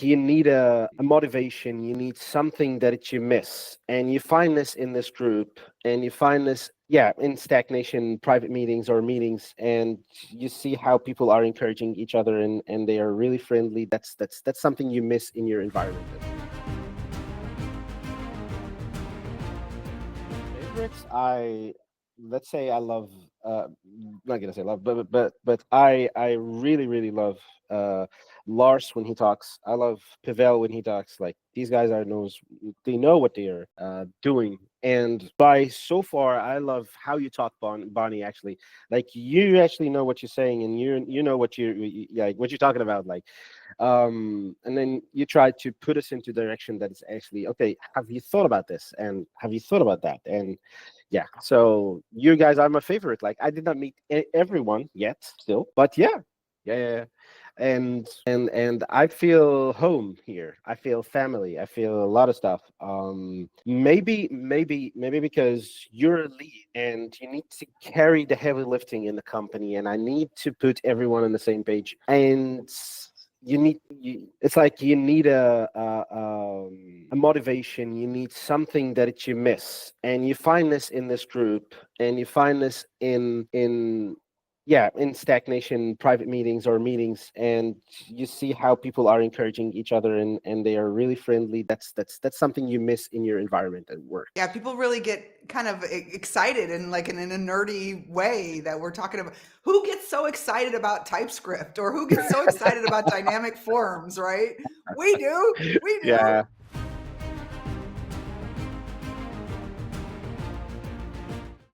you need a motivation, you need something that you miss. And you find this in this group, and you find this, yeah, in stagnation, private meetings or meetings, and you see how people are encouraging each other, and they are really friendly. That's something you miss in your environment. Favorites, let's say I love, not gonna say love, but I really love uh Lars when he talks. I love Pavel when he talks. Like, these guys are knows, they know what they are doing. And by so far, I love how you talk, Bonnie. Actually, like, you actually know what you're saying, and you know what like what you're talking about. Like, and then you try to put us into direction that is actually okay. Have you thought about this? And have you thought about that? And yeah, so you guys are my favorite. Like, I did not meet everyone yet still, but yeah, yeah. And I feel home here. I feel family. I feel a lot of stuff. Maybe because you're a lead and you need to carry the heavy lifting in the company, and I need to put everyone on the same page. And it's like you need a motivation, you need something that you miss. And you find this in this group, and you find this in yeah, in stagnation, private meetings or meetings, and you see how people are encouraging each other, and they are really friendly. That's something you miss in your environment at work. Yeah, people really get kind of excited and like in a nerdy way that we're talking about. Who gets so excited about TypeScript or who gets so excited about dynamic forms, right? We do. We Yeah. do.